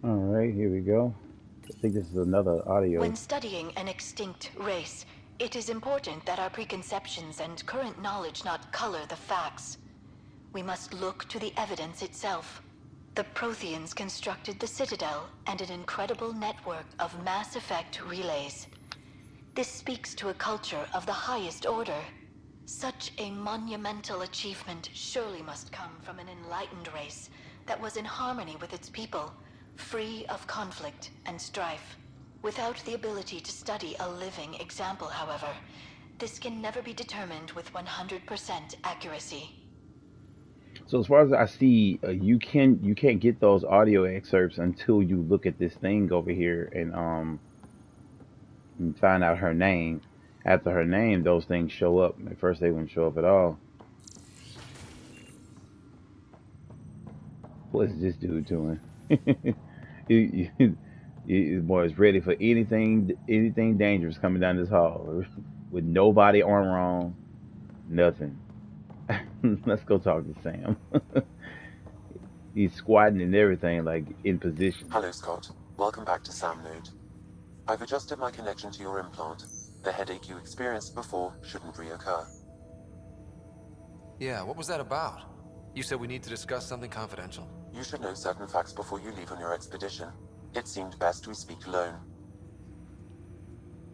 All right, here we go. I think this is another audio. When studying an extinct race, it is important that our preconceptions and current knowledge not color the facts. We must look to the evidence itself. The Protheans constructed the Citadel and an incredible network of mass effect relays. This speaks to a culture of the highest order. Such a monumental achievement surely must come from an enlightened race that was in harmony with its people, free of conflict and strife. Without the ability to study a living example, however, this can never be determined with 100% accuracy. So as far as I see, you can't get those audio excerpts until you look at this thing over here and find out her name. After her name, those things show up. At first, they wouldn't show up at all. What is this dude doing? you, boy is ready for anything dangerous coming down this hall with nobody armor on, nothing. Let's go talk to Sam. He's squatting and everything, like in position. Hello, Scott. Welcome back to Sam Node. I've adjusted my connection to your implant. The headache you experienced before shouldn't reoccur. Yeah, what was that about? You said we need to discuss something confidential. You should know certain facts before you leave on your expedition. It seemed best we speak alone.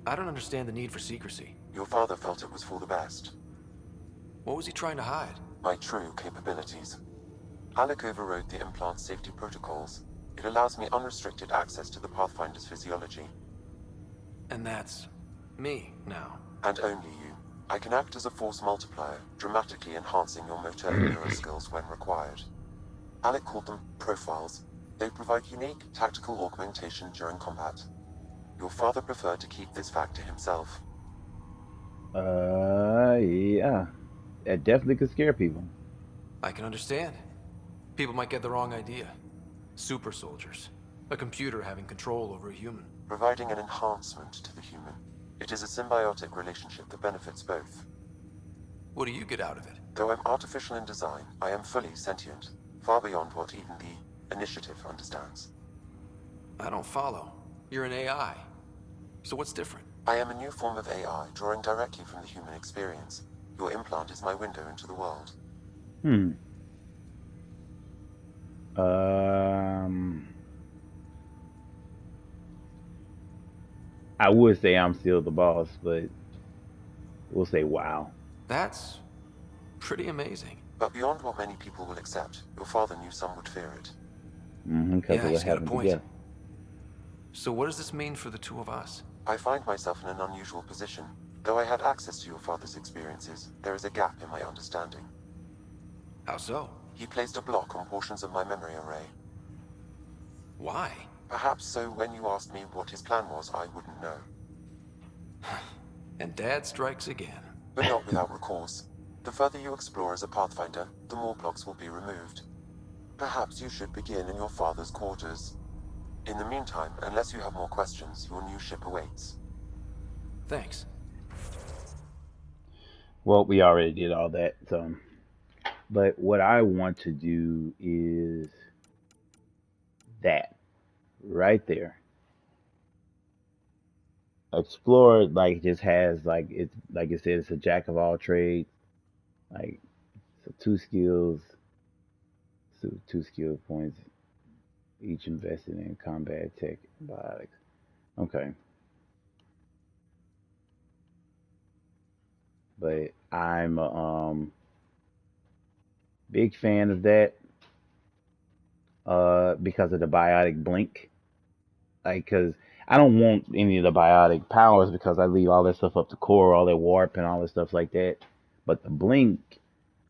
I don't understand the need for secrecy. Your father felt it was for the best. What was he trying to hide? My true capabilities. Alec overrode the implant's safety protocols. It allows me unrestricted access to the Pathfinder's physiology. And that's me now. And only you. I can act as a force multiplier, dramatically enhancing your motor and neural skills when required. Alec called them profiles. They provide unique tactical augmentation during combat. Your father preferred to keep this fact to himself. Yeah, that definitely could scare people. I can understand. People might get the wrong idea. Super soldiers. A computer having control over a human. Providing an enhancement to the human. It is a symbiotic relationship that benefits both. What do you get out of it? Though I'm artificial in design, I am fully sentient, far beyond what even the Initiative understands. I don't follow. You're an AI. So what's different? I am a new form of AI, drawing directly from the human experience. Your implant is my window into the world. Hmm. Um. I would say I'm still the boss, but we'll say wow. That's pretty amazing. But beyond what many people will accept, your father knew some would fear it. Because Yeah, of what he's got a happened point. together. So what does this mean for the two of us? I find myself in an unusual position. Though I had access to your father's experiences, there is a gap in my understanding. How so? He placed a block on portions of my memory array. Why? Perhaps so when you asked me what his plan was, I wouldn't know. And Dad strikes again. But not without recourse. The further you explore as a Pathfinder, the more blocks will be removed. Perhaps you should begin in your father's quarters. In the meantime, unless you have more questions, your new ship awaits. Thanks. Well, we already did all that. But what I want to do is that right there. Explore like just has like it's like it said it's a jack of all trades. Like so two skills, so two skill points each invested in combat tech and biotics. Okay, but I'm a big fan of that because of the biotic blink. Like, cause I don't want any of the biotic powers because I leave all that stuff up to core, all that warp and all that stuff like that. But the blink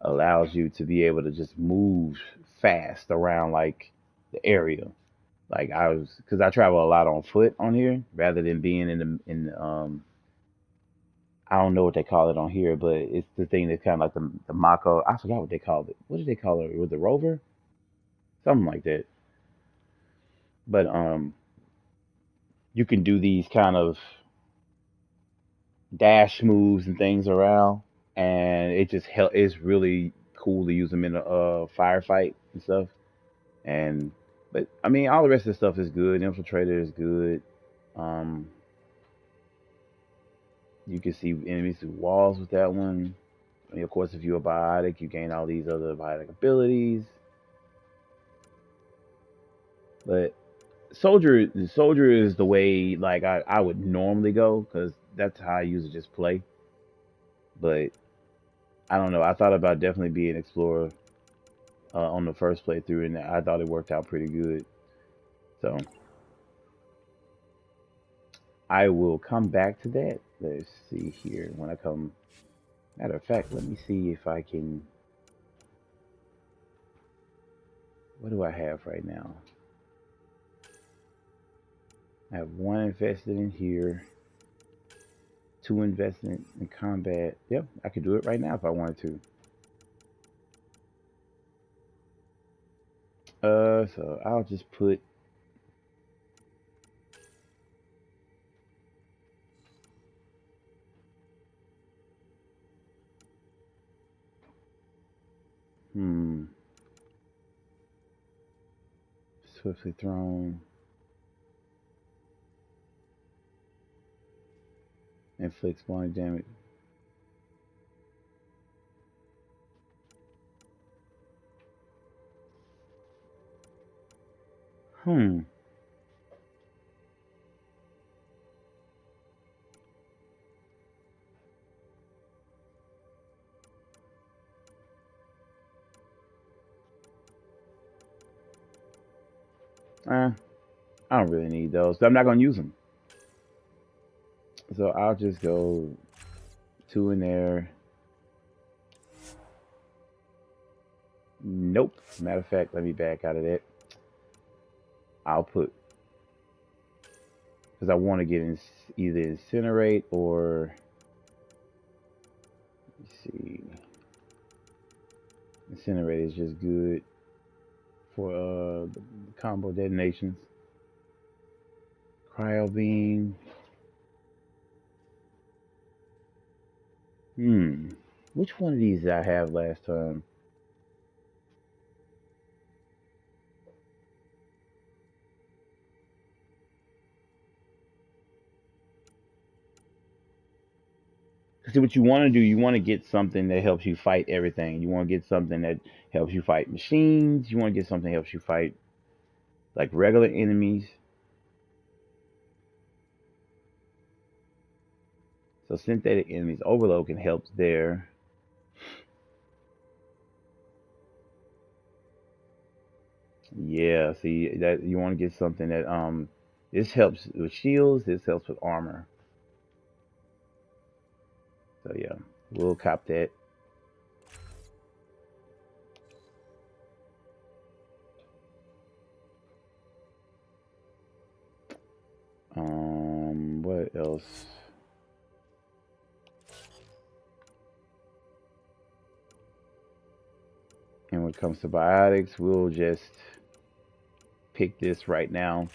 allows you to be able to just move fast around like the area. Like I was, because I travel a lot on foot on here rather than being in the. I don't know what they call it on here, but it's the thing that's kind of like the Mako. I forgot what they called it. What did they call it? Was it Rover? Something like that. But you can do these kind of dash moves and things around, and it just it's really cool to use them in a firefight and stuff. And But I mean, all the rest of the stuff is good. Infiltrator is good. Um, you can see enemies through walls with that one. I mean, of course, if you're a biotic, you gain all these other biotic abilities. But soldier is the way like I would normally go because that's how I usually just play. But I don't know. I thought about definitely being explorer on the first playthrough, and I thought it worked out pretty good. So I will come back to that. Let's see here when I come. Matter of fact, let me see if I can. What do I have right now? I have one invested in here, two invested in combat. Yep, I could do it right now if I wanted to. So I'll just put. Hmm. Swiftly thrown. Inflicts blinding damage. Hmm. I don't really need those. I'm not gonna use them. So I'll just go two in there. Nope. Matter of fact, let me back out of that. I'll put because I want to get in either incinerate or let's see. Incinerate is just good for the combo detonations. Cryo beam. Which one of these did I have last time? See what you want to do. You want to get something that helps you fight everything. You want to get something that helps you fight machines. You want to get something that helps you fight like regular enemies. So synthetic enemies overload can help there. Yeah, see that you want to get something that this helps with shields, this helps with armor. So yeah, we'll cop that. What else? And when it comes to biotics, we'll just pick this right now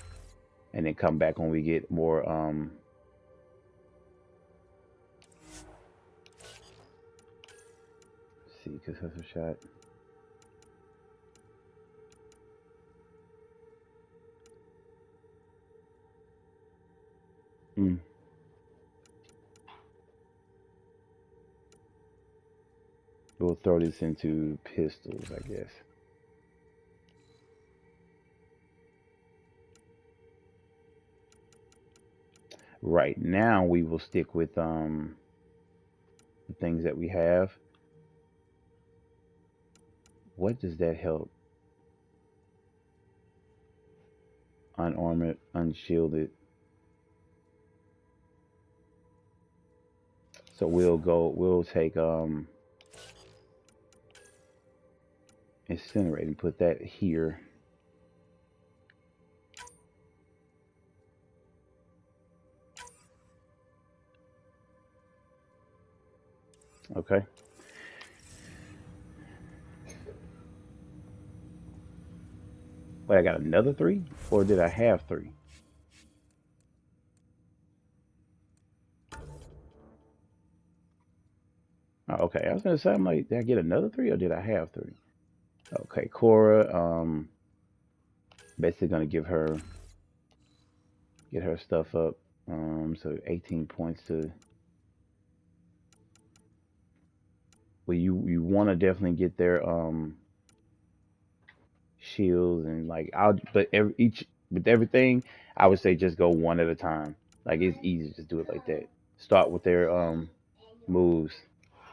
and then come back when we get more see, successful shot. Hmm. We'll throw this into pistols, I guess. Right now, we will stick with the things that we have. What does that help? Unarmored, unshielded. So we'll take incinerate and put that here. Okay. Wait, I got another three? Or did I have three? Oh, okay. I was gonna say, I'm like, did I get another three or did I have three? Okay, Cora, Basically gonna get her stuff up. So 18 points to. Well, you want to definitely get their shields and like but each with everything, I would say just go one at a time. Like it's easy to just do it like that. Start with their moves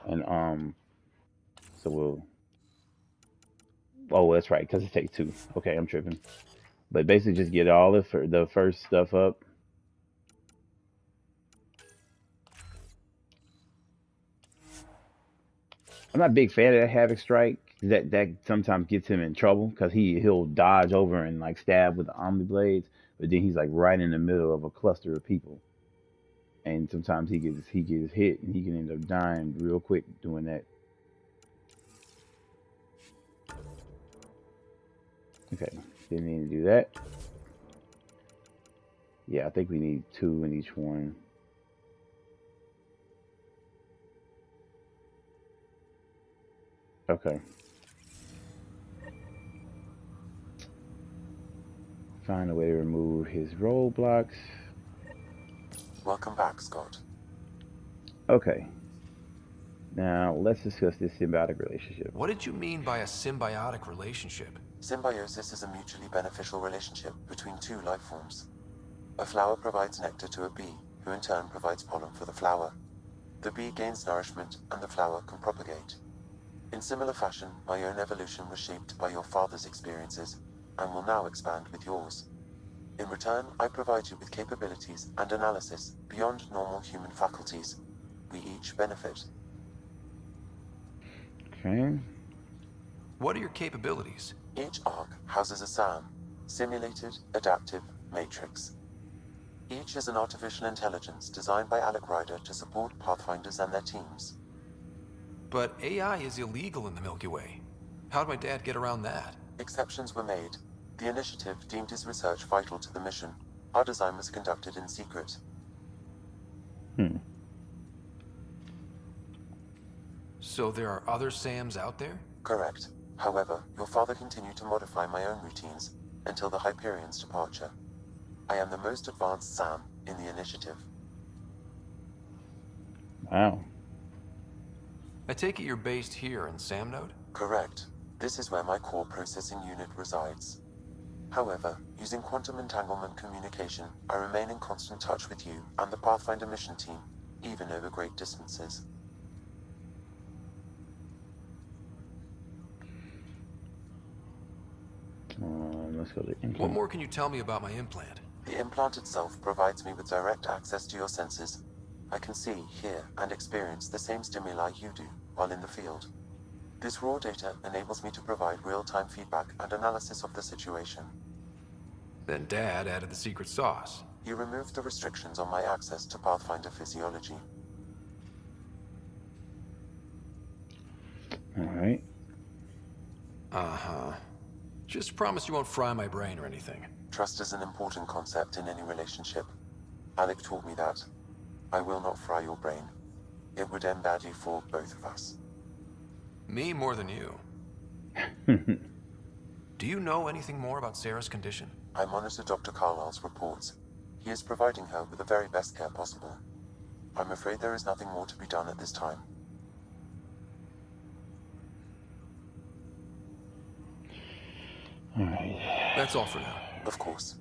and so we'll. Oh, that's right, because it takes two. Okay, I'm tripping. But basically, just get all the first stuff up. I'm not a big fan of that Havoc Strike. That sometimes gets him in trouble because he'll dodge over and like stab with the Omni Blades, but then he's like right in the middle of a cluster of people, and sometimes he gets hit and he can end up dying real quick doing that. Okay, didn't need to do that. Yeah, I think we need two in each one. Okay. Find a way to remove his roadblocks. Welcome back, Scott. Okay. Now let's discuss this symbiotic relationship. What did you mean by a symbiotic relationship? Symbiosis is a mutually beneficial relationship between two life forms. A flower provides nectar to a bee, who in turn provides pollen for the flower. The bee gains nourishment, and the flower can propagate. In similar fashion, my own evolution was shaped by your father's experiences, and will now expand with yours. In return, I provide you with capabilities and analysis beyond normal human faculties. We each benefit. Okay. What are your capabilities? Each arc houses a SAM, Simulated Adaptive Matrix. Each is an artificial intelligence designed by Alec Ryder to support Pathfinders and their teams. But AI is illegal in the Milky Way. How'd my dad get around that? Exceptions were made. The initiative deemed his research vital to the mission. Our design was conducted in secret. Hmm. So there are other SAMs out there? Correct. However, your father continued to modify my own routines until the Hyperion's departure. I am the most advanced SAM in the initiative. Wow. I take it you're based here in Sam Node? Correct. This is where my core processing unit resides. However, using quantum entanglement communication, I remain in constant touch with you and the Pathfinder mission team, even over great distances. Let's go to What implant. more can you tell me about my implant? The implant itself provides me with direct access to your senses. I can see, hear, and experience the same stimuli you do while in the field. This raw data enables me to provide real-time feedback and analysis of the situation. Then Dad added the secret sauce. He removed the restrictions on my access to Pathfinder physiology. All right. Uh-huh. Just promise you won't fry my brain or anything. Trust is an important concept in any relationship. Alec taught me that. I will not fry your brain. It would end badly for both of us. Me more than you. Do you know anything more about Sarah's condition? I monitor Dr. Carlisle's reports. He is providing her with the very best care possible. I'm afraid there is nothing more to be done at this time. All right. That's all for now. Of course.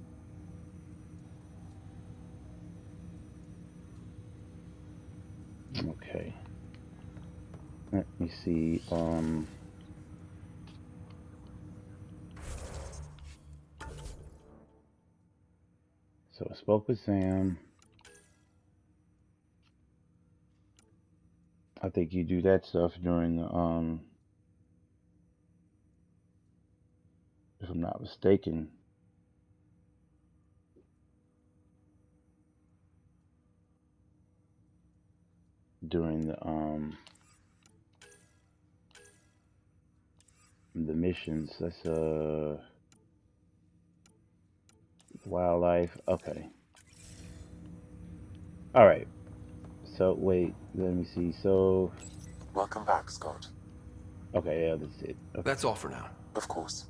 Okay. Let me see. So I spoke with Sam. I think you do that stuff during the if I'm not mistaken. During the missions. That's wildlife. Okay. All right. So wait, let me see. So Welcome back, Scott. okay, yeah, that's it. Okay. That's all for now. Of course.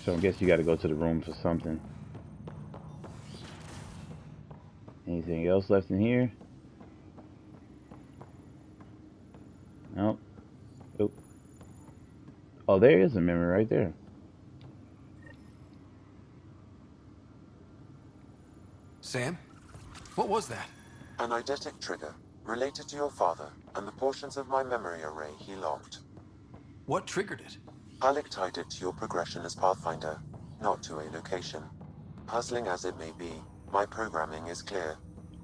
So I guess you got to go to the room for something. Anything else left in here? Nope. Nope. Oh, there is a memory right there. Sam? What was that? An eidetic trigger related to your father and the portions of my memory array he locked. What triggered it? Alec tied it to your progression as Pathfinder, not to a location. Puzzling as it may be, my programming is clear.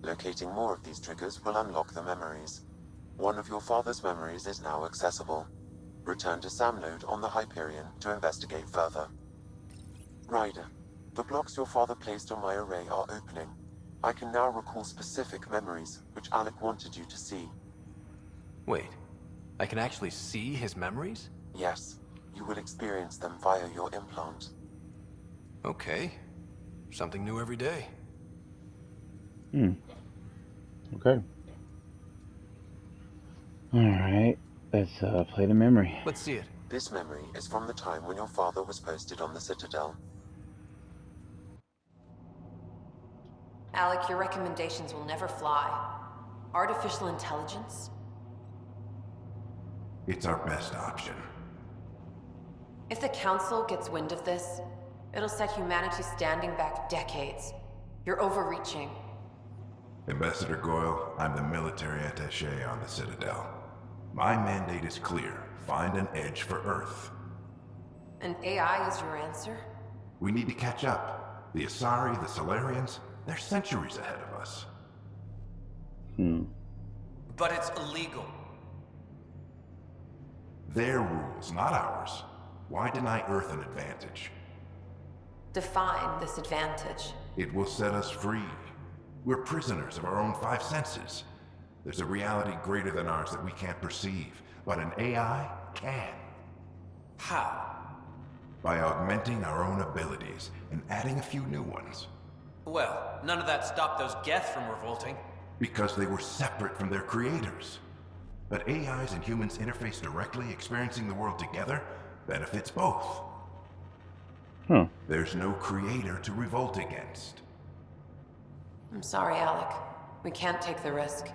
Locating more of these triggers will unlock the memories. One of your father's memories is now accessible. Return to Sam node on the Hyperion to investigate further. Ryder, the blocks your father placed on my array are opening. I can now recall specific memories, which Alec wanted you to see. Wait, I can actually see his memories? Yes, you will experience them via your implant. Okay. Something new every day. Okay. Alright. Let's play the memory. Let's see it. This memory is from the time when your father was posted on the Citadel. Alec, your recommendations will never fly. Artificial intelligence? It's our best option. If the Council gets wind of this, it'll set humanity standing back decades. You're overreaching. Ambassador Goyle, I'm the military attaché on the Citadel. My mandate is clear. Find an edge for Earth. And AI is your answer? We need to catch up. The Asari, the Solarians, they're centuries ahead of us. But it's illegal. Their rules, not ours. Why deny Earth an advantage? Define this advantage. It will set us free. We're prisoners of our own five senses. There's a reality greater than ours that we can't perceive, but an AI can. How? By augmenting our own abilities and adding a few new ones. Well, none of that stopped those Geth from revolting. Because they were separate from their creators. But AIs and humans interface directly, experiencing the world together, benefits both. There's no creator to revolt against. I'm sorry, Alec. We can't take the risk.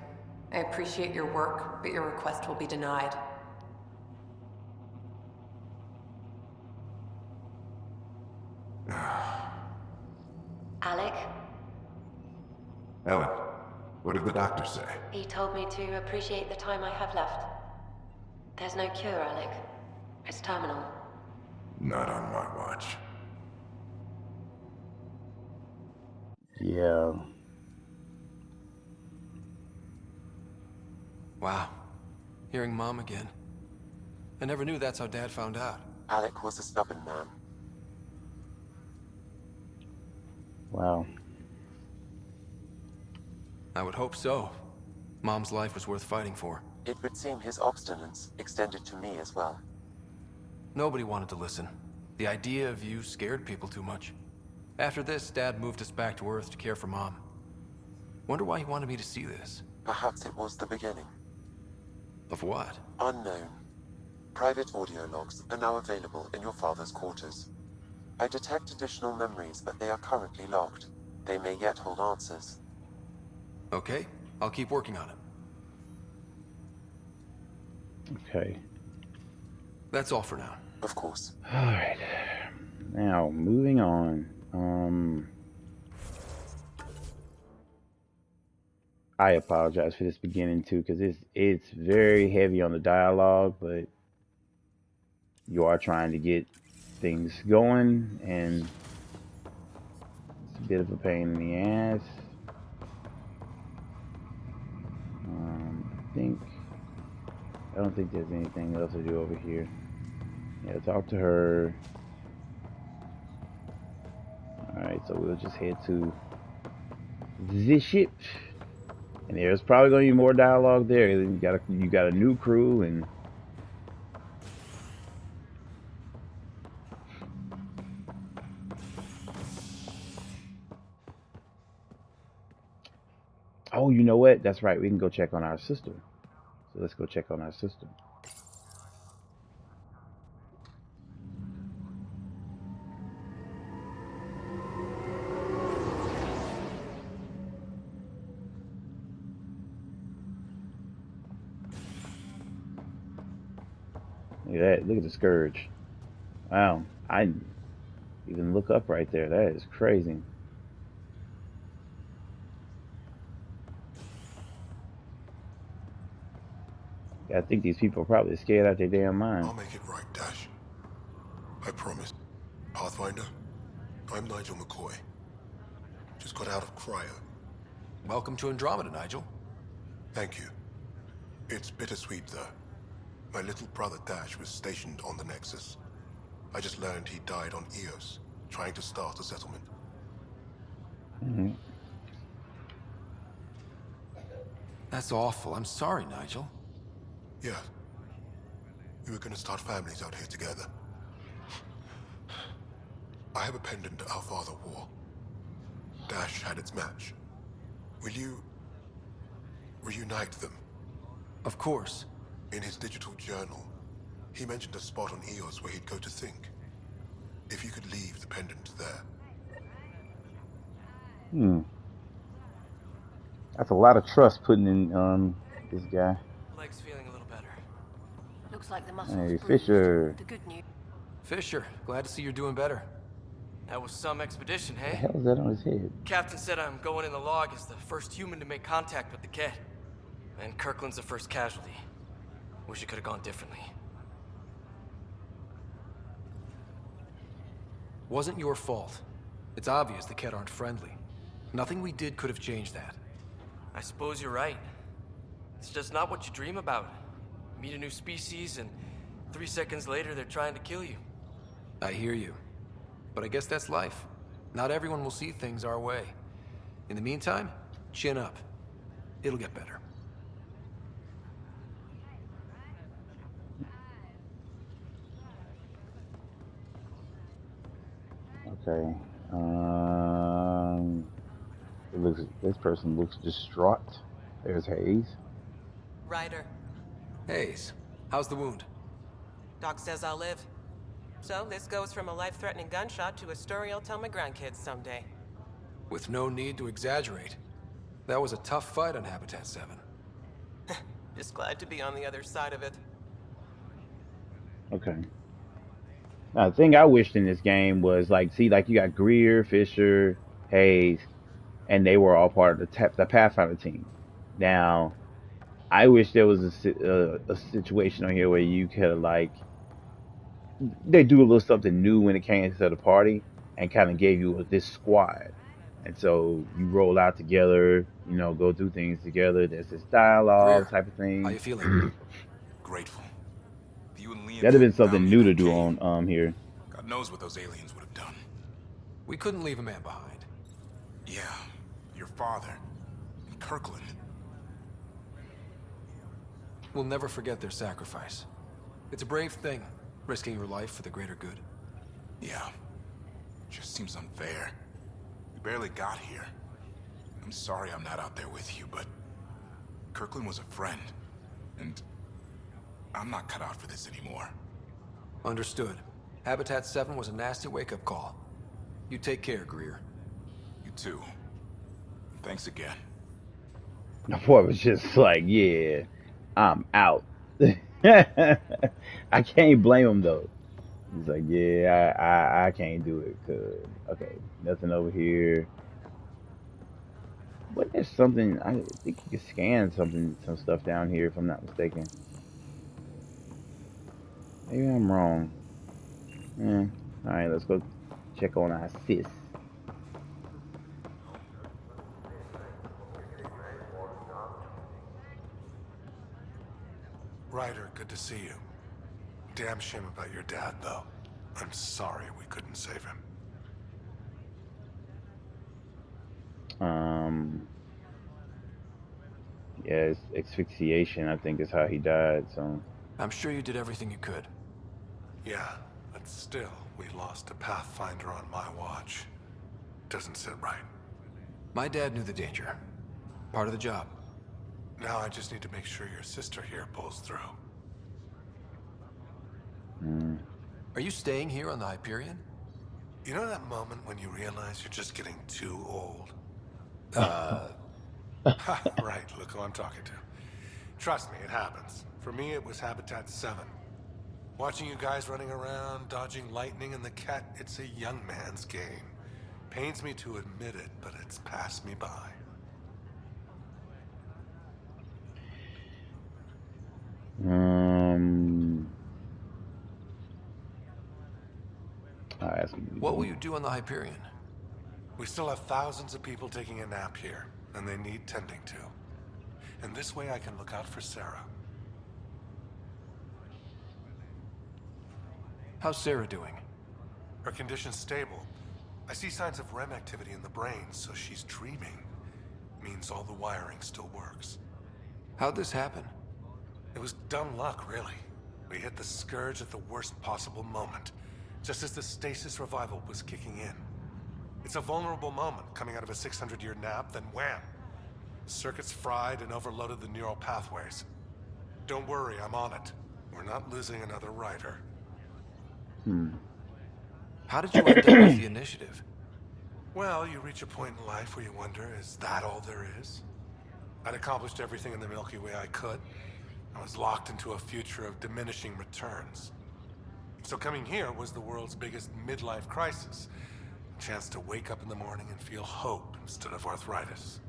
I appreciate your work, but your request will be denied. Alec, Ellen, what did the doctor say? he told me to appreciate the time I have left. There's no cure, Alec. It's terminal. Not on my watch. Yeah. Wow. Hearing Mom again. I never knew that's how Dad found out. Alec was a stubborn man. Wow. I would hope so. Mom's life was worth fighting for. It would seem his obstinance extended to me as well. Nobody wanted to listen. The idea of you scared people too much. After this, Dad moved us back to Earth to care for Mom. Wonder why he wanted me to see this. Perhaps it was the beginning. Of what? Unknown. Private audio logs are now available in your father's quarters. I detect additional memories, but they are currently locked. They may yet hold answers. Okay, I'll keep working on it. Okay. That's all for now. Of course. Alright. Now, moving on. I apologize for this beginning too, because it's very heavy on the dialogue, but you are trying to get things going, and it's a bit of a pain in the ass. I don't think there's anything else to do over here. Yeah, talk to her. Alright, so we'll just head to the ship. And there's probably going to be more dialogue there. You got a new crew, and oh, you know what? That's right. We can go check on our sister. So let's go check on our sister. Look at that. Look at the Scourge. Wow. I didn't even look up right there. That is crazy. Yeah, I think these people are probably scared out their damn mind. I'll make it right, Dash. I promise. Pathfinder, I'm Nigel McCoy. Just got out of cryo. Welcome to Andromeda, Nigel. Thank you. It's bittersweet, though. My little brother Dash was stationed on the Nexus. I just learned he died on Eos, trying to start a settlement. Hmm. That's awful. I'm sorry, Nigel. Yeah. We were gonna start families out here together. I have a pendant our father wore. Dash had its match. Will you reunite them? Of course. In his digital journal, he mentioned a spot on Eos where he'd go to think. If you could leave the pendant there. Hmm. That's a lot of trust putting in this guy. Leg's feeling a little better. Looks like the muscles Hey, bruised. Fisher. The good news. Fisher, glad to see you're doing better. That was some expedition, What the hey? hell is that on his head? Captain said I'm going in the log as the first human to make contact with the Kett. And Kirkland's the first casualty. Wish it could have gone differently. Wasn't your fault. It's obvious the Kett aren't friendly. Nothing we did could have changed that. I suppose you're right. It's just not what you dream about. Meet a new species and 3 seconds later they're trying to kill you. I hear you. But I guess that's life. Not everyone will see things our way. In the meantime, chin up. It'll get better. Okay. It looks. This person looks distraught. There's Hayes. Ryder, Hayes, how's the wound? Doc says I'll live. So this goes from a life-threatening gunshot to a story I'll tell my grandkids someday. With no need to exaggerate. That was a tough fight on Habitat 7. Just glad to be on the other side of it. Okay. Now, the thing I wished in this game was like, see, like you got Greer, Fisher, Hayes, and they were all part of the Pathfinder team. Now, I wish there was a situation on here where you could like they do a little something new when it came to the party and kind of gave you this squad. And so you roll out together, you know, go through things together. There's this dialogue Greer, type of thing. how you feeling? Grateful. If you and Liam That'd have been hadn't found something me new in to that do cave, on here. God knows what those aliens would have done. We couldn't leave a man behind. Yeah, your father. And Kirkland. We'll never forget their sacrifice. It's a brave thing, risking your life for the greater good. Yeah. Just seems unfair. We barely got here. I'm sorry I'm not out there with you, but Kirkland was a friend. And I'm not cut out for this anymore. Understood. Habitat 7 was a nasty wake-up call. You take care, Greer. You too. Thanks again. The boy was just like, yeah, I'm out. I can't blame him though. He's like, yeah, I can't do it. Cause okay, nothing over here. But there's something. I think you can scan some stuff down here if I'm not mistaken. Maybe I'm wrong. Yeah. All right, let's go check on our sis. Ryder, good to see you. Damn shame about your dad, though. I'm sorry we couldn't save him. Yeah, it's asphyxiation, I think, is how he died. So. I'm sure you did everything you could. Yeah, but still, we lost a Pathfinder on my watch. Doesn't sit right. My dad knew the danger. Part of the job. Now I just need to make sure your sister here pulls through. Are you staying here on the Hyperion? You know that moment when you realize you're just getting too old? Right, look who I'm talking to. Trust me, it happens. For me, it was Habitat 7. Watching you guys running around, dodging lightning and the cat, it's a young man's game. Pains me to admit it, but it's passed me by. I'll ask you. What will you do on the Hyperion? We still have thousands of people taking a nap here, and they need tending to. And this way I can look out for Sarah. How's Sarah doing? Her condition's stable. I see signs of REM activity in the brain, so she's dreaming. Means all the wiring still works. How'd this happen? It was dumb luck, really. We hit the Scourge at the worst possible moment, just as the stasis revival was kicking in. It's a vulnerable moment coming out of a 600-year nap, then wham! The circuits fried and overloaded the neural pathways. Don't worry, I'm on it. We're not losing another writer. How did you end up with the initiative? Well, you reach a point in life where you wonder, is that all there is? I'd accomplished everything in the Milky Way I could. I was locked into a future of diminishing returns. So coming here was the world's biggest midlife crisis. A chance to wake up in the morning and feel hope instead of arthritis.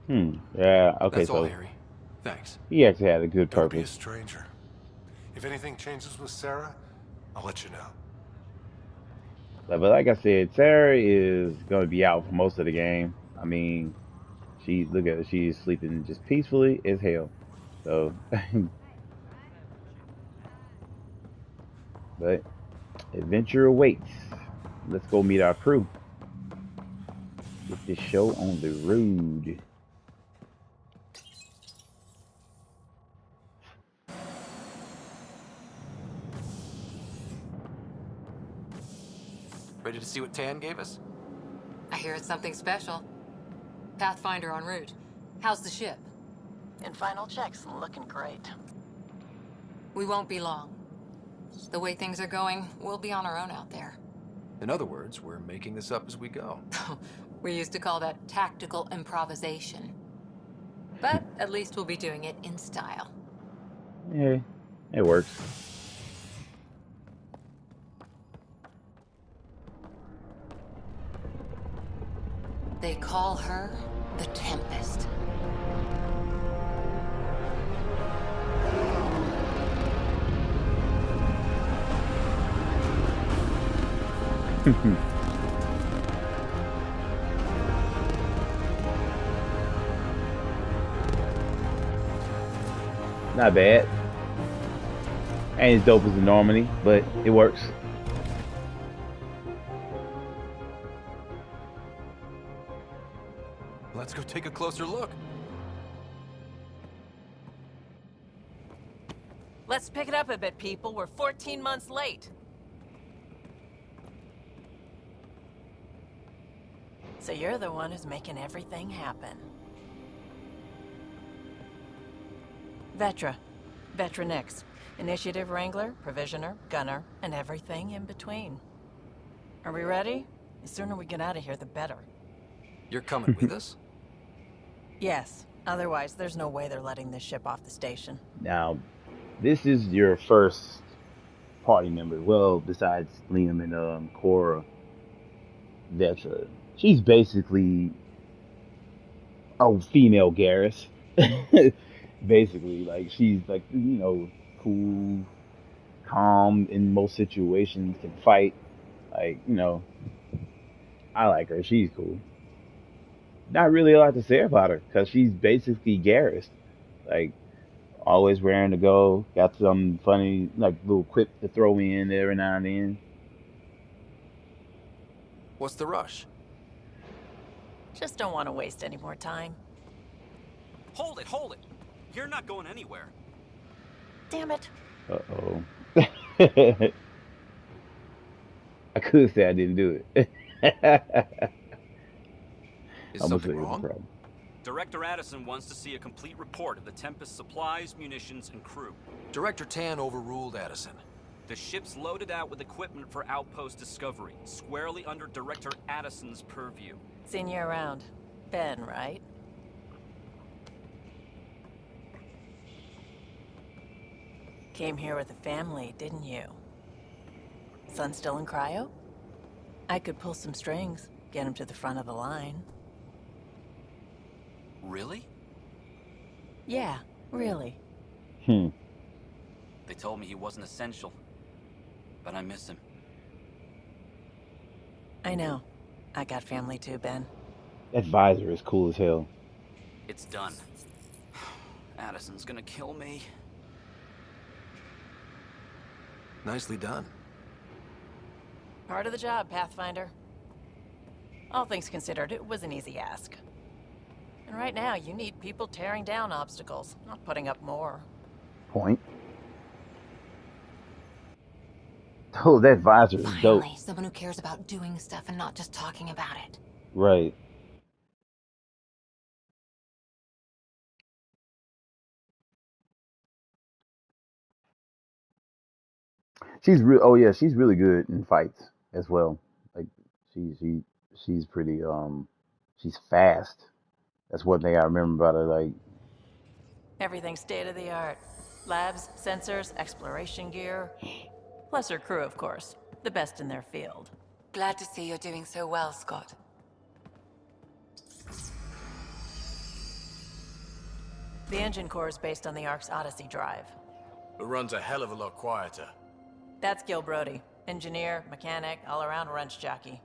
Yeah, okay, That's so all, Harry. Thanks. he actually had a good Don't be a purpose. stranger. If anything changes with Sarah, I'll let you know. But like I said, Sarah is going to be out for most of the game. I mean, look at her, she's sleeping just peacefully as hell. So, but adventure awaits. Let's go meet our crew. Get this show on the road. Ready to see what Tan gave us? I hear it's something special. Pathfinder en route. How's the ship? In final checks, looking great. We won't be long. The way things are going, we'll be on our own out there. In other words, we're making this up as we go. We used to call that tactical improvisation. But at least we'll be doing it in style. Yeah, it works. They call her the Tempest. Not bad. Ain't as dope as the Normandy, but it works. Let's go take a closer look. Let's pick it up a bit, people. We're 14 months late. So you're the one who's making everything happen. Vetra. Vetra Nix. Initiative Wrangler, Provisioner, Gunner, and everything in between. Are we ready? The sooner we get out of here, the better. You're coming with us? Yes. Otherwise, there's no way they're letting this ship off the station. Now, this is your first party member. Well, besides Liam and Cora, Vetra. She's basically a female Garrus. Basically, like she's like, you know, cool, calm in most situations, can fight. Like, you know, I like her. She's cool. Not really a lot to say about her because she's basically Garrus. Like, always raring to go. Got some funny, like, little quip to throw in every now and then. What's the rush? Just don't want to waste any more time. Hold it, hold it! You're not going anywhere. Damn it. Uh-oh. I could say I didn't do it. Is something wrong? Director Addison wants to see a complete report of the Tempest supplies, munitions, and crew. Director Tan overruled Addison. The ship's loaded out with equipment for outpost discovery, squarely under Director Addison's purview. Seen you around. Ben, right? Came here with a family, didn't you? Son still in cryo? I could pull some strings, get him to the front of the line. Really? Yeah, really. They told me he wasn't essential, but I miss him. I know. I got family too, Ben. That visor is cool as hell. It's done. Addison's gonna kill me. Nicely done. Part of the job, Pathfinder. All things considered, it was an easy ask. And right now, you need people tearing down obstacles, not putting up more. Point. Oh, that visor is dope. Finally, someone who cares about doing stuff and not just talking about it. Right. She's real. Oh yeah, she's really good in fights as well. Like she's pretty. She's fast. That's one thing I remember about her. Like, Everything's state-of-the-art. Labs, sensors, exploration gear. Plus her crew, of course. The best in their field. Glad to see you're doing so well, Scott. The engine core is based on the Ark's Odyssey drive. It runs a hell of a lot quieter. That's Gil Brody. Engineer, mechanic, all-around wrench jockey.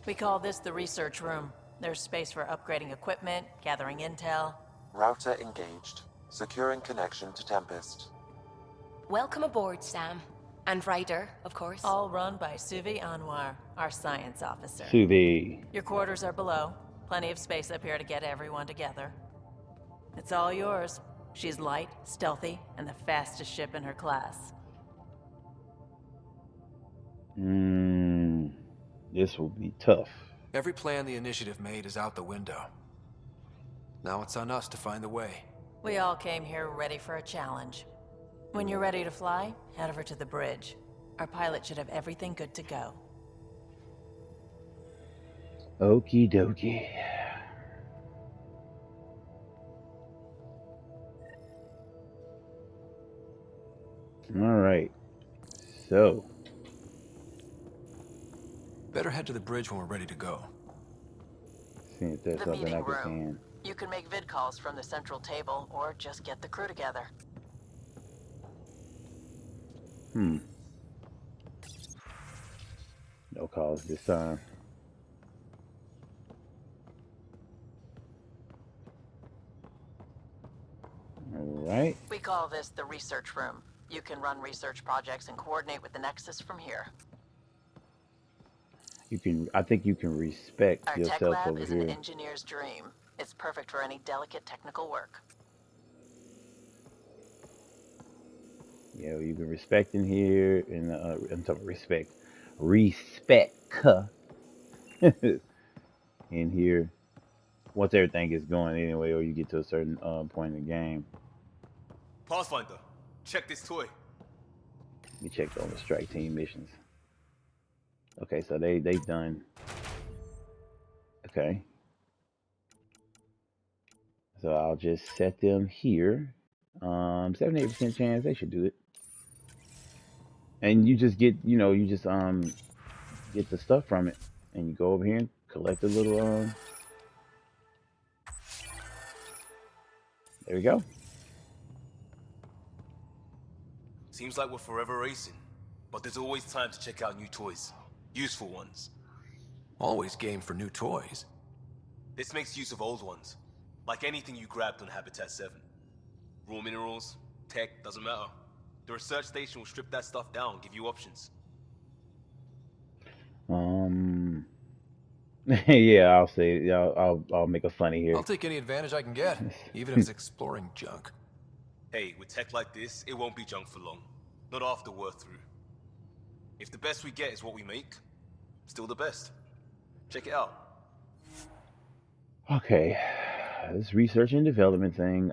We call this the research room. There's space for upgrading equipment, gathering intel. Router engaged. Securing connection to Tempest. Welcome aboard, Sam. And Ryder, of course. All run by Suvi Anwar, our science officer. Suvi. Your quarters are below. Plenty of space up here to get everyone together. It's all yours. She's light, stealthy, and the fastest ship in her class. This will be tough. Every plan the Initiative made is out the window. Now it's on us to find the way. We all came here ready for a challenge. When you're ready to fly, head over to the bridge. Our pilot should have everything good to go. Okie dokie. All right. So. Better head to the bridge when we're ready to go. See if there's The something meeting I can room. can. You can make vid calls from the central table, or just get the crew together. No calls this time. All right. We call this the research room. You can run research projects and coordinate with the Nexus from here. You can. I think you can respect Our tech yourself lab over is here. an engineer's dream. It's perfect for any delicate technical work. Yeah, you can respect in here, and I'm talking respect, in here. Once everything is going anyway, or you get to a certain point in the game. Pathfinder, check this toy. We checked on the strike team missions. Okay, so they've done. Okay. So I'll just set them here. 78% chance they should do it. And you just get, you just get the stuff from it, and you go over here and collect a little. There we go. Seems like we're forever racing, but there's always time to check out new toys. Useful ones. Always game for new toys. This makes use of old ones. Like anything you grabbed on Habitat 7. Raw minerals, tech, doesn't matter. The research station will strip that stuff down and give you options. Yeah, I'll say, I'll make a funny here. I'll take any advantage I can get, even if it's exploring junk. Hey, with tech like this, it won't be junk for long. Not after we're through. If the best we get is what we make, still the best. Check it out. Okay, this research and development thing.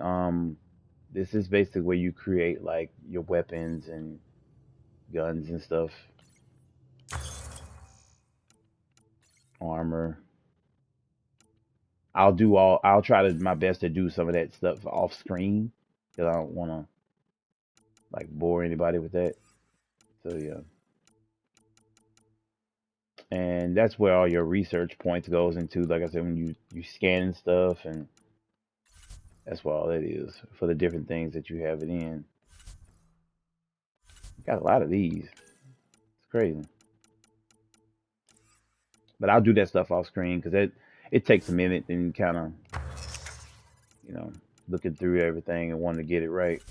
This is basically where you create like your weapons and guns and stuff. Armor. I'll try my best to do some of that stuff off screen, because I don't want to like bore anybody with that. So yeah. And that's where all your research points goes into. Like I said, when you scan stuff, and that's what all that is for the different things that you have it in. Got a lot of these. It's crazy. But I'll do that stuff off screen because it takes a minute and kind of, you know, looking through everything and wanting to get it right.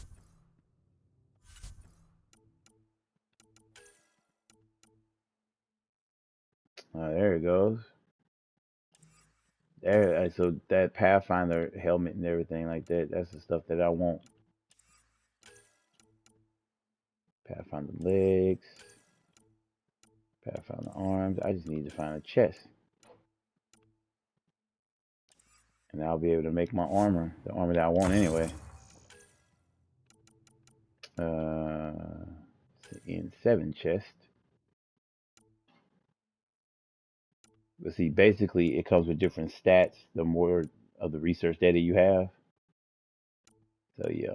There it goes. There, so that Pathfinder helmet and everything like that, that's the stuff that I want. Pathfinder legs, Pathfinder arms. I just need to find a chest. And I'll be able to make my armor, the armor that I want anyway. In 7 chest. But see, basically, it comes with different stats the more of the research data you have. So, yeah.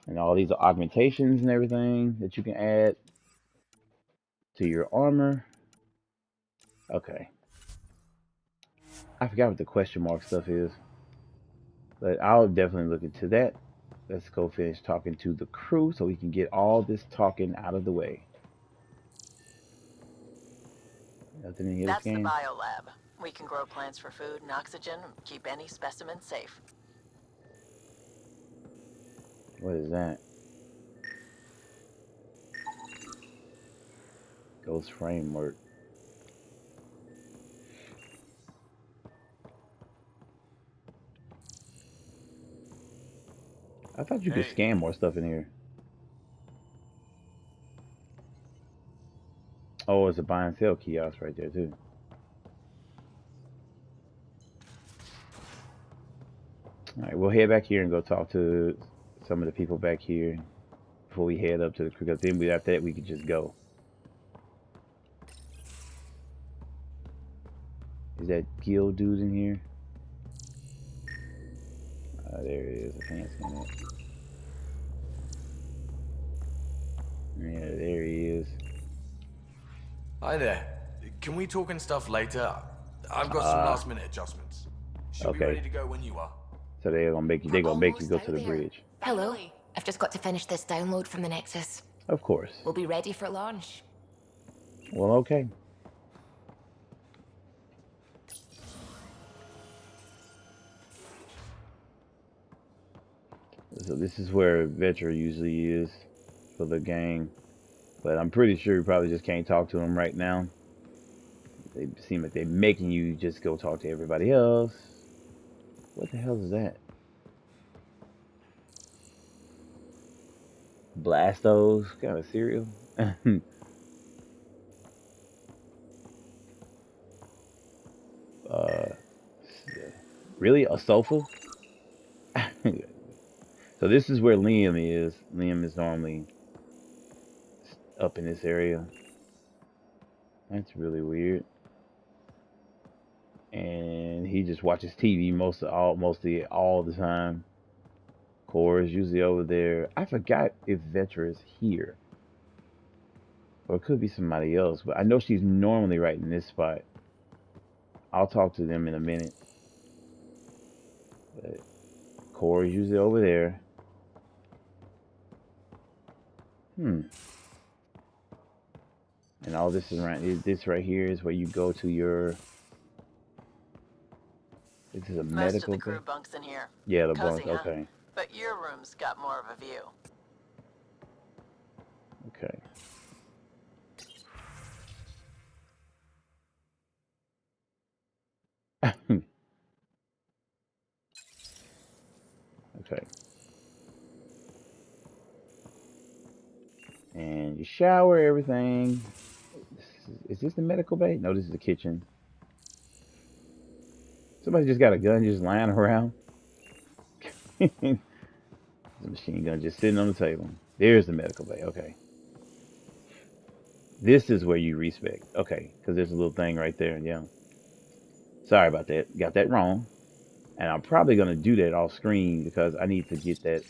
And all these augmentations and everything that you can add to your armor. Okay. I forgot what the question mark stuff is. But I'll definitely look into that. Let's go finish talking to the crew so we can get all this talking out of the way. Nothing in here to That's the scan? biolab. We can grow plants for food and oxygen and keep any specimen safe. What is that? Ghost framework. I thought you could scan more stuff in here. Oh, it's a buy and sell kiosk right there too. Alright, we'll head back here and go talk to some of the people back here before we head up to the crew. Because then after that we could just go. Is that Gil dude in here? There it is. I can't scan it. Yeah, there he is. Hi there. Can we talk and stuff later? I've got some last minute adjustments. Should be ready to go when you are. So they're gonna make you go to the bridge. Hello. I've just got to finish this download from the Nexus. Of course. We'll be ready for launch. Well, okay. So this is where Vetra usually is for the gang. But I'm pretty sure you probably just can't talk to him right now. They seem like they're making you just go talk to everybody else. What the hell is that? Blastos? What kind of cereal? Really? A sofa? So this is where Liam is. Liam is normally up in this area. That's really weird. And he just watches TV mostly all the time. Cora's usually over there. I forgot if Vetra is here. Or it could be somebody else, but I know she's normally right in this spot. I'll talk to them in a minute. But Cora's usually over there. And all this is around. This right here is where you go to your. This is a medical. Most of the crew bunks in here. Yeah, the Cozy, bunks. Okay. Huh? But your room's got more of a view. Okay. Okay. And you shower everything. Is this the medical bay? No, this is the kitchen. Somebody just got a gun just lying around. The machine gun just sitting on the table. There's the medical bay. Okay. This is where you respec. Okay, because there's a little thing right there. Yeah. Sorry about that. Got that wrong. And I'm probably gonna do that off screen because I need to get that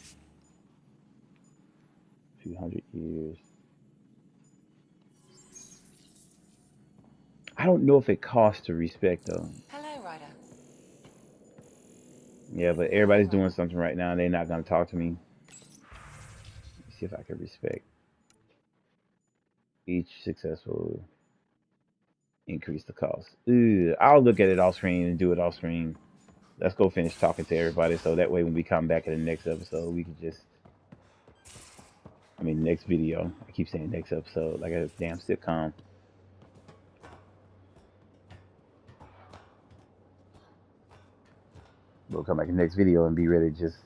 few hundred years. I don't know if it costs to respect though. Hello, Ryder. Yeah, but everybody's doing something right now and they're not gonna talk to me. Let's see if I can respect each successful increase the cost. Ugh, I'll look at it off screen and do it off screen. Let's go finish talking to everybody so that way when we come back in the next episode we can just next video. I keep saying next episode like a damn sitcom. We'll come back in the next video and be ready to just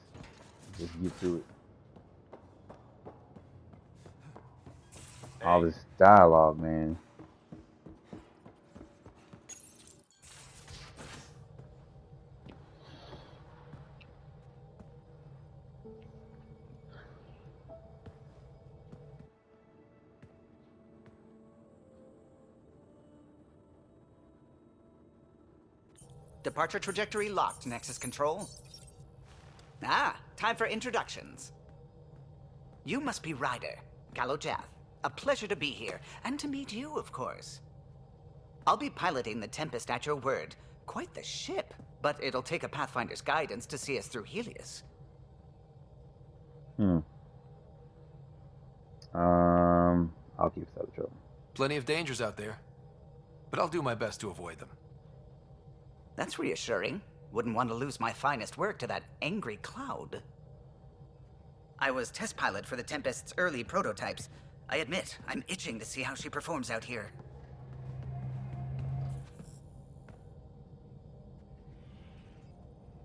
get to it. All this dialogue, man. Departure trajectory locked, Nexus Control. Ah, time for introductions. You must be Ryder, Galojath. A pleasure to be here, and to meet you, of course. I'll be piloting the Tempest at your word. Quite the ship, but it'll take a Pathfinder's guidance to see us through Helios. I'll keep us out of trouble. Plenty of dangers out there, but I'll do my best to avoid them. That's reassuring. Wouldn't want to lose my finest work to that angry cloud. I was test pilot for the Tempest's early prototypes. I admit, I'm itching to see how she performs out here.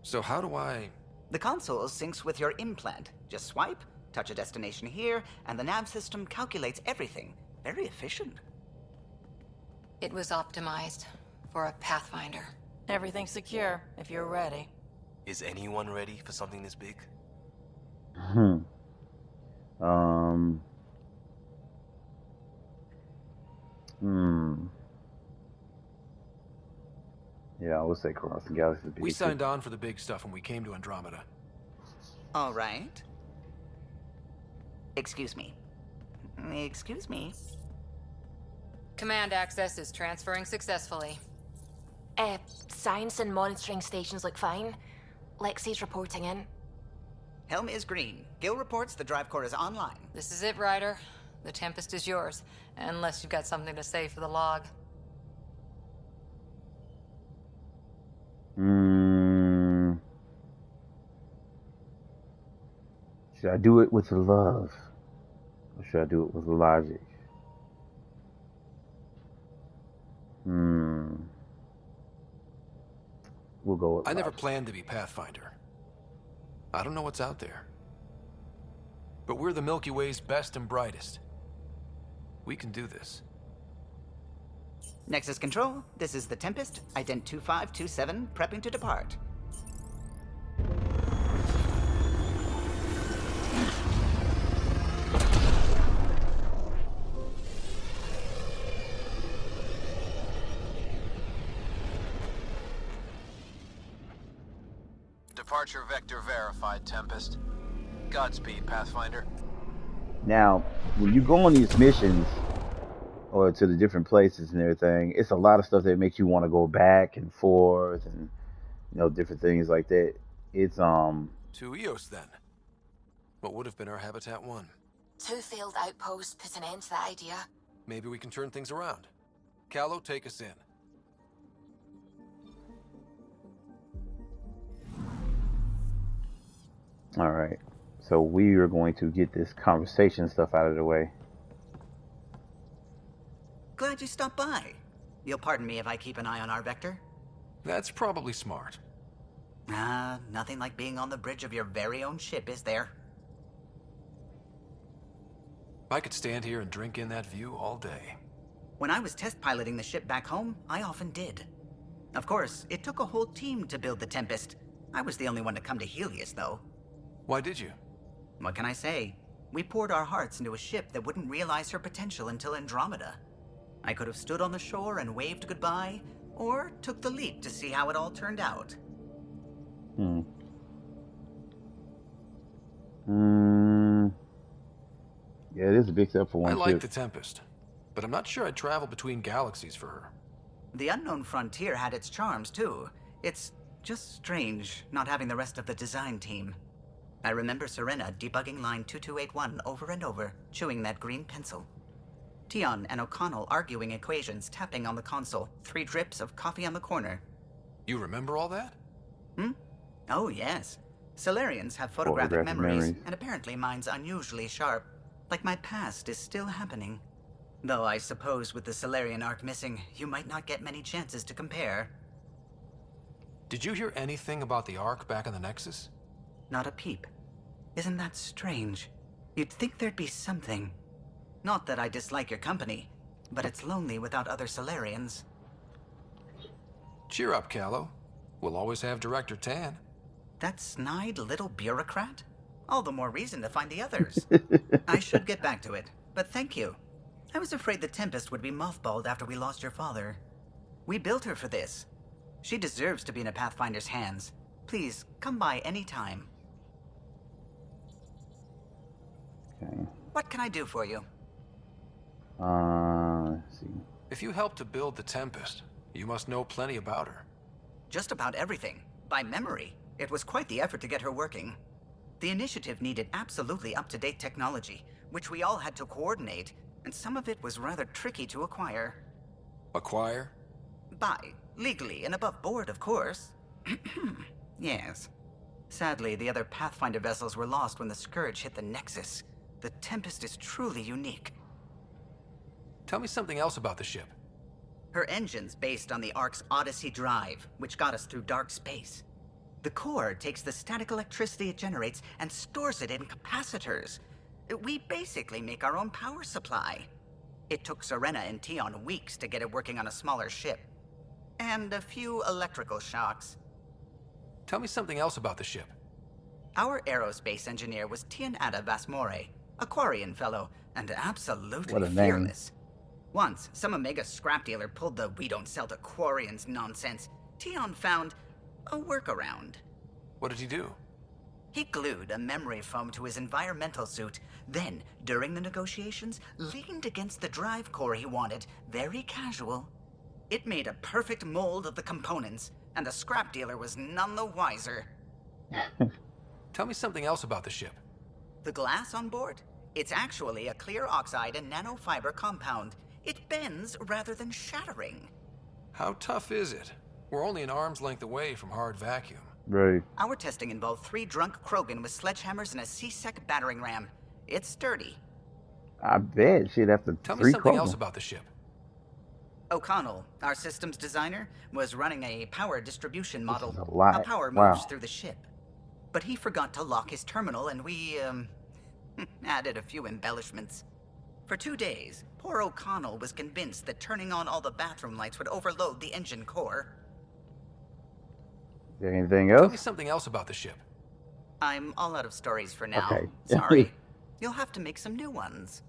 So how do I... The console syncs with your implant. Just swipe, touch a destination here, and the nav system calculates everything. Very efficient. It was optimized for a Pathfinder. Everything's secure, if you're ready. Is anyone ready for something this big? Yeah, I would say Cross the Galaxy. We signed on for the big stuff when we came to Andromeda. All right. Excuse me. Excuse me. Command access is transferring successfully. Science and monitoring stations look fine. Lexi's reporting in. Helm is green. Gil reports the drive core is online. This is it, Ryder. The Tempest is yours, unless you've got something to say for the log. Should I do it with love? Or should I do it with logic? We'll go with I logic. never planned to be Pathfinder. I don't know what's out there. But we're the Milky Way's best and brightest. We can do this. Nexus Control, this is the Tempest, ident 2527, prepping to depart. Departure vector verified, Tempest. Godspeed, Pathfinder. Now, when you go on these missions, or to the different places and everything, it's a lot of stuff that makes you want to go back and forth and, different things like that. It's, To Eos, then. What would have been our Habitat 1? 2 failed outposts put an end to that idea. Maybe we can turn things around. Callow, take us in. all right. So we are going to get this conversation stuff out of the way. Glad you stopped by. You'll pardon me if I keep an eye on our vector? That's probably smart. Nothing like being on the bridge of your very own ship, is there? I could stand here and drink in that view all day. When I was test piloting the ship back home, I often did. Of course, it took a whole team to build the Tempest. I was the only one to come to Helios, though. Why did you? What can I say? We poured our hearts into a ship that wouldn't realize her potential until Andromeda. I could have stood on the shore and waved goodbye, Or took the leap to see how it all turned out? Yeah, it is a big step for one I like ship. the Tempest, but I'm not sure I'd travel between galaxies for her. The unknown frontier had its charms, too. It's just strange not having the rest of the design team. I remember Serena debugging line 2281 over and over, chewing that green pencil. Tion and O'Connell arguing equations, tapping on the console, 3 drips of coffee on the corner. You remember all that? Oh, yes. Solarians have photographic memories, and apparently mine's unusually sharp. Like my past is still happening. Though I suppose with the Solarian arc missing, you might not get many chances to compare. Did you hear anything about the Ark back in the Nexus? Not a peep. Isn't that strange? You'd think there'd be something. Not that I dislike your company, but it's lonely without other Solarians. Cheer up, Callow. We'll always have Director Tan. That snide little bureaucrat? All the more reason to find the others. I should get back to it, but thank you. I was afraid the Tempest would be mothballed after we lost your father. We built her for this. She deserves to be in a Pathfinder's hands. Please, come by any time. Okay. What can I do for you? Let's see. If you helped to build the Tempest, you must know plenty about her. Just about everything. By memory. It was quite the effort to get her working. The initiative needed absolutely up-to-date technology, which we all had to coordinate, and some of it was rather tricky to acquire. Acquire? Buy. Legally and above board, of course. Yes. Sadly, the other Pathfinder vessels were lost when the Scourge hit the Nexus. The Tempest is truly unique. Tell me something else about the ship. Her engine's based on the Ark's Odyssey drive, which got us through dark space. The core takes the static electricity it generates and stores it in capacitors. We basically make our own power supply. It took Serena and Tion weeks to get it working on a smaller ship. And a few electrical shocks. Tell me something else about the ship. Our aerospace engineer was Tianada Vasmore, a Quarian fellow, and absolutely fearless. Once, some Omega scrap dealer pulled the "we don't sell to Quarians" nonsense. Tion found a workaround. What did he do? He glued a memory foam to his environmental suit, then, during the negotiations, leaned against the drive core he wanted, very casual. It made a perfect mold of the components, and the scrap dealer was none the wiser. Tell me something else about the ship. The glass on board? It's actually a clear oxide and nanofiber compound. It bends rather than shattering. How tough is it? We're only an arm's length away from hard vacuum. Right. Our testing involved 3 drunk Krogan with sledgehammers and a C-Sec battering ram. It's sturdy. I bet she'd have to. Tell me something else about the ship. O'Connell, our systems designer, was running a power distribution model. This is a lot. How power Wow. moves through the ship. But he forgot to lock his terminal, and we, added a few embellishments. For 2 days, poor O'Connell was convinced that turning on all the bathroom lights would overload the engine core. Anything Tell else? me something else about the ship. I'm all out of stories for now. Okay. Sorry. You'll have to make some new ones.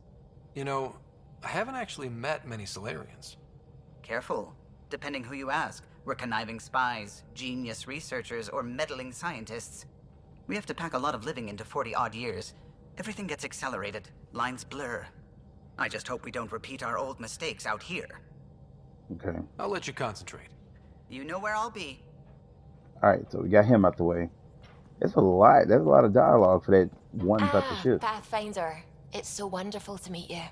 You know, I haven't actually met many Solarians. Careful. Depending who you ask, we're conniving spies, genius researchers, or meddling scientists. We have to pack a lot of living into 40-odd years. Everything gets accelerated. Lines blur. I just hope we don't repeat our old mistakes out here. Okay. I'll let you concentrate. You know where I'll be. All right, so we got him out the way. It's a lot. There's a lot of dialogue for that one type of ship. Pathfinder. It's so wonderful to meet you.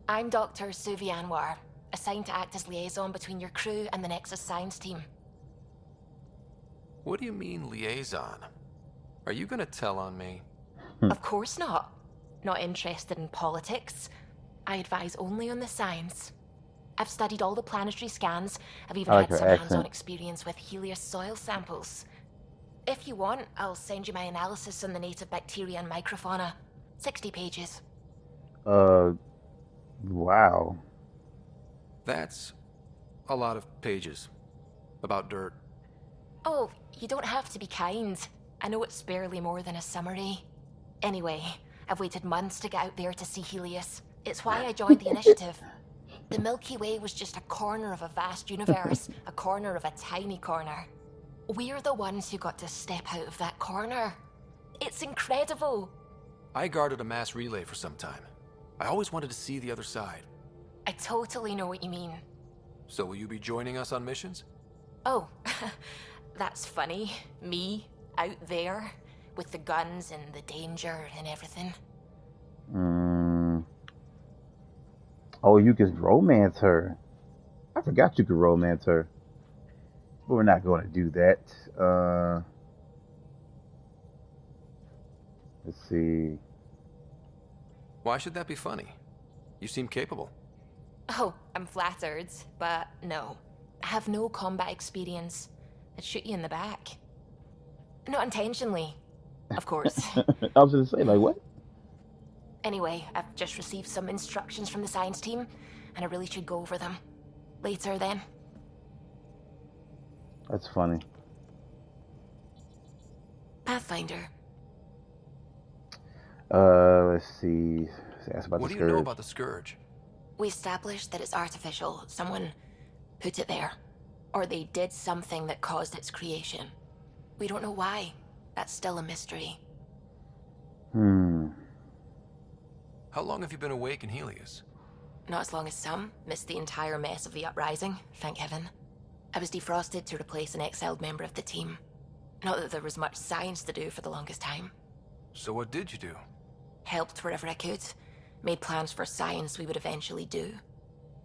I'm Dr. Suvi Anwar, assigned to act as liaison between your crew and the Nexus science team. What do you mean, liaison? Are you gonna tell on me? Of course not. Not interested in politics. I advise only on the science. I've studied all the planetary scans. I've even had some hands-on experience with Helios soil samples. If you want, I'll send you my analysis on the native bacteria and microfauna. 60 pages. Wow. That's a lot of pages. About dirt. Oh, you don't have to be kind. I know it's barely more than a summary. Anyway, I've waited months to get out there to see Helios. It's why I joined the initiative. The Milky Way was just a corner of a vast universe, a corner of a tiny corner. We're the ones who got to step out of that corner. It's incredible. I guarded a mass relay for some time. I always wanted to see the other side. I totally know what you mean. So will you be joining us on missions? Oh, that's funny. Me, out there, with the guns and the danger and everything. Oh, you can romance her. I forgot you could romance her. But we're not going to do that. Let's see. Why should that be funny? You seem capable. Oh, I'm flattered, but no. I have no combat experience. I'd shoot you in the back. Not intentionally, of course. I was going to say, like, what? Anyway, I've just received some instructions from the science team, and I really should go over them. Later, then. That's funny. Pathfinder. Let's see. Ask about what the do Scourge. you know about the Scourge? We established that it's artificial. Someone put it there. Or they did something that caused its creation. We don't know why. That's still a mystery. How long have you been awake in Helios? Not as long as some. Missed the entire mess of the uprising, thank heaven. I was defrosted to replace an exiled member of the team. Not that there was much science to do for the longest time. So what did you do? Helped wherever I could. Made plans for science we would eventually do.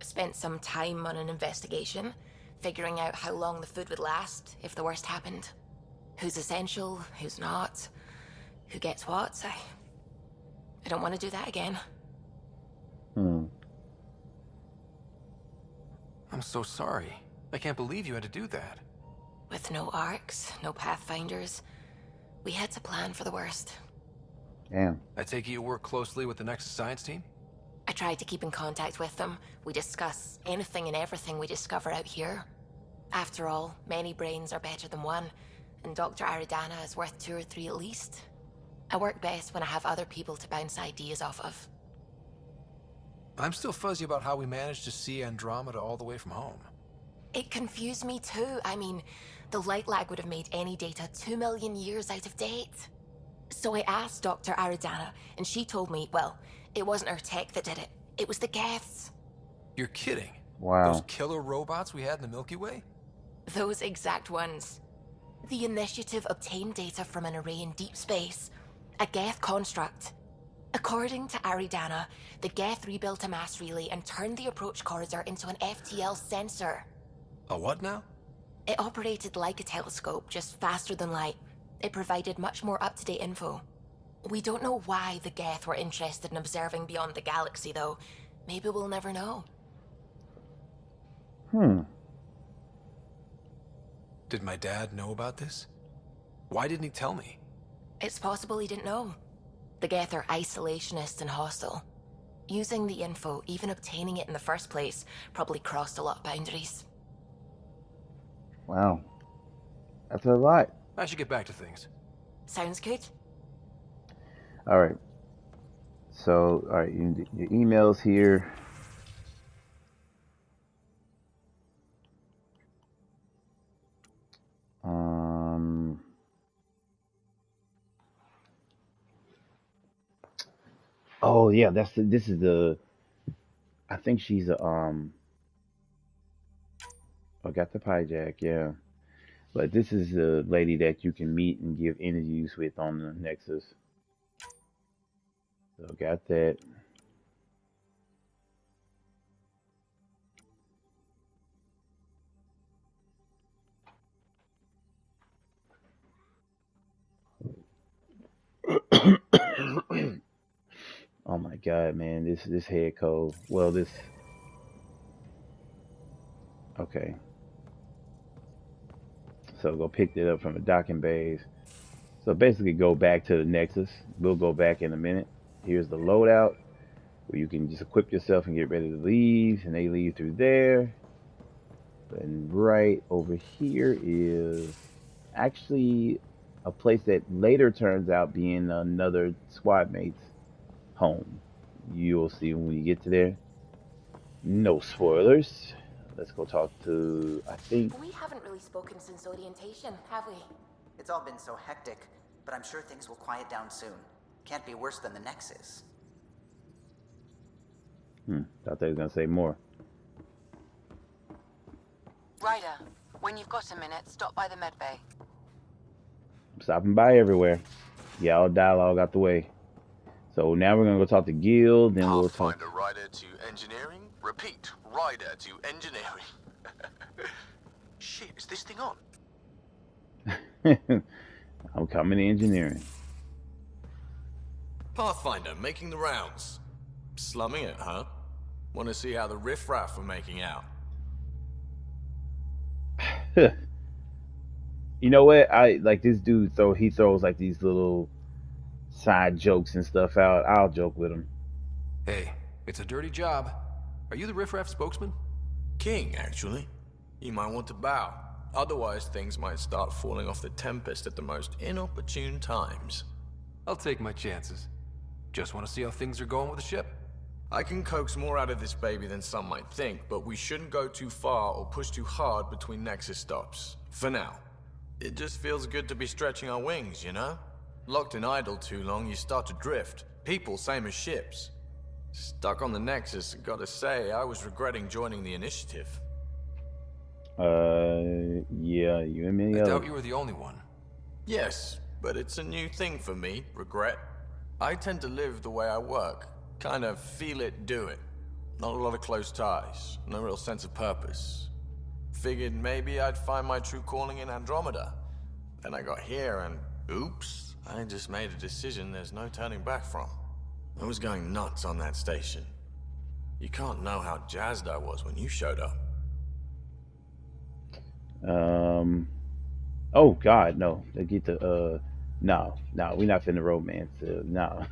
Spent some time on an investigation, figuring out how long the food would last if the worst happened. Who's essential, who's not, who gets what. I don't want to do that again. I'm so sorry. I can't believe you had to do that. With no arcs, no pathfinders, we had to plan for the worst. Damn. I take it you work closely with the Nexus science team? I try to keep in contact with them. We discuss anything and everything we discover out here. After all, many brains are better than one, and Dr. Aridana is worth 2 or 3 at least. I work best when I have other people to bounce ideas off of. I'm still fuzzy about how we managed to see Andromeda all the way from home. It confused me too. I mean, the light lag would have made any data 2 million years out of date. So I asked Dr. Aridana, and she told me, well, it wasn't her tech that did it. It was the Geths. You're kidding. Wow. Those killer robots we had in the Milky Way? Those exact ones. The initiative obtained data from an array in deep space, a Geth construct. According to Aridana, the Geth rebuilt a mass relay and turned the approach corridor into an FTL sensor. A what now? It operated like a telescope, just faster than light. It provided much more up-to-date info. We don't know why the Geth were interested in observing beyond the galaxy, though. Maybe we'll never know. Did my dad know about this? Why didn't he tell me? It's possible he didn't know. The Geth are isolationist and hostile. Using the info, even obtaining it in the first place, probably crossed a lot of boundaries. Wow. That's a lot. I should get back to things. Sounds good. All right. So, all right, your email's here. Oh yeah, this is the. I think she's a I got the hijack, yeah. But this is the lady that you can meet and give interviews with on the Nexus. So got that. Oh my god, man, this head cold. Well, this. Okay. So go pick it up from the docking bays. So basically go back to the Nexus. We'll go back in a minute. Here's the loadout where you can just equip yourself and get ready to leave. And they leave through there. And right over here is actually a place that later turns out being another squad mate's home. You'll see when you get to there. No spoilers. Let's go talk to, I think. We haven't really spoken since orientation, have we? It's all been so hectic, but I'm sure things will quiet down soon. Can't be worse than the Nexus. Thought they was gonna say more. Ryder, when you've got a minute, stop by the medbay. I'm stopping by everywhere. Yeah, all dialogue out the way. So now we're gonna go talk to Gil, then we'll talk. Pathfinder Ryder to engineering. Repeat, Ryder to engineering. Shit, is this thing on? I'm coming to engineering. Pathfinder, making the rounds. Slumming it, huh? Want to see how the riffraff are making out? You know what? I like this dude. He throws like these little side jokes and stuff out. I'll joke with him. Hey, it's a dirty job. Are you the riffraff spokesman? King, actually. You might want to bow. Otherwise, things might start falling off the Tempest at the most inopportune times. I'll take my chances. Just want to see how things are going with the ship. I can coax more out of this baby than some might think, but we shouldn't go too far or push too hard between Nexus stops. For now. It just feels good to be stretching our wings, you know? Locked in idle too long, you start to drift. People, same as ships. Stuck on the Nexus, gotta say, I was regretting joining the initiative. Yeah, you and me. I doubt you were the only one. Yes, but it's a new thing for me, regret. I tend to live the way I work. Kind of feel it, do it. Not a lot of close ties, no real sense of purpose. Figured maybe I'd find my true calling in Andromeda. Then I got here and, oops, I just made a decision there's no turning back from. I was going nuts on that station. You can't know how jazzed I was when you showed up. Oh God, no. They get the no, we're not finna romance. No.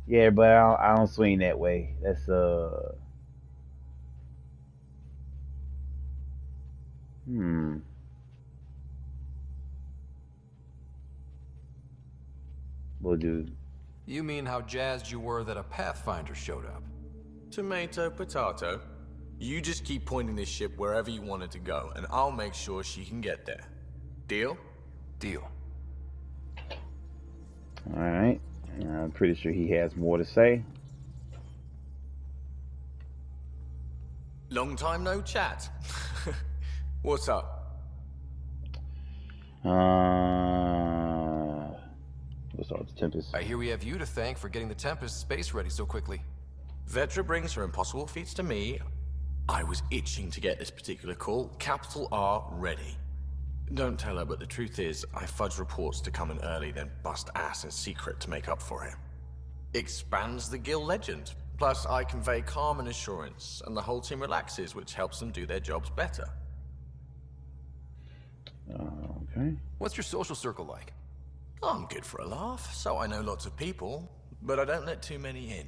Yeah, but I don't swing that way. That's We'll do. You mean how jazzed you were that a Pathfinder showed up? Tomato, potato. You just keep pointing this ship wherever you want it to go, and I'll make sure she can get there. Deal? Deal. Alright. I'm pretty sure he has more to say. Long time no chat. What's up? Let's start with the Tempest. I hear we have you to thank for getting the Tempest space ready so quickly. Vetra brings her impossible feats to me. I was itching to get this particular call. Capital R ready. Don't tell her, but the truth is, I fudge reports to come in early, then bust ass in secret to make up for it. Expands the guild legend. Plus, I convey calm and assurance, and the whole team relaxes, which helps them do their jobs better. Okay. What's your social circle like? I'm good for a laugh, so I know lots of people, but I don't let too many in.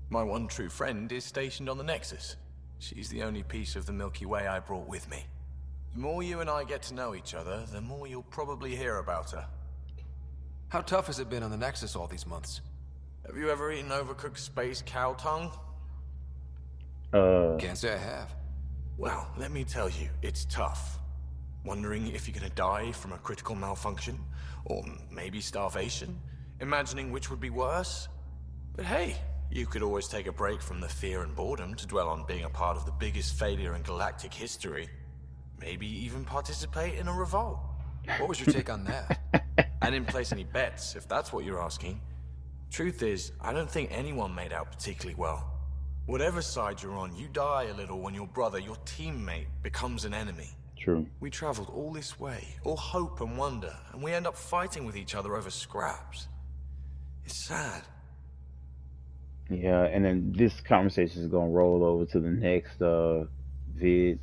My one true friend is stationed on the Nexus. She's the only piece of the Milky Way I brought with me. The more you and I get to know each other, the more you'll probably hear about her. How tough has it been on the Nexus all these months? Have you ever eaten overcooked space cow tongue? Can't say I have. Well, let me tell you, it's tough. Wondering if you're gonna die from a critical malfunction? Or maybe starvation? Imagining which would be worse? But hey, you could always take a break from the fear and boredom to dwell on being a part of the biggest failure in galactic history. Maybe even participate in a revolt. What was your take on that? I didn't place any bets, if that's what you're asking. Truth is, I don't think anyone made out particularly well. Whatever side you're on, you die a little when your brother, your teammate, becomes an enemy. True. We traveled all this way, all hope and wonder, and we end up fighting with each other over scraps. It's sad. Yeah, and then this conversation is gonna roll over to the next vid.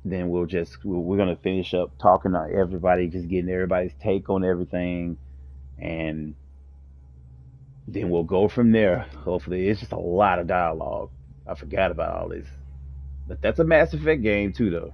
Then we're gonna finish up talking to everybody, just getting everybody's take on everything, and then we'll go from there. Hopefully, it's just a lot of dialogue. I forgot about all this, but that's a Mass Effect game too, though.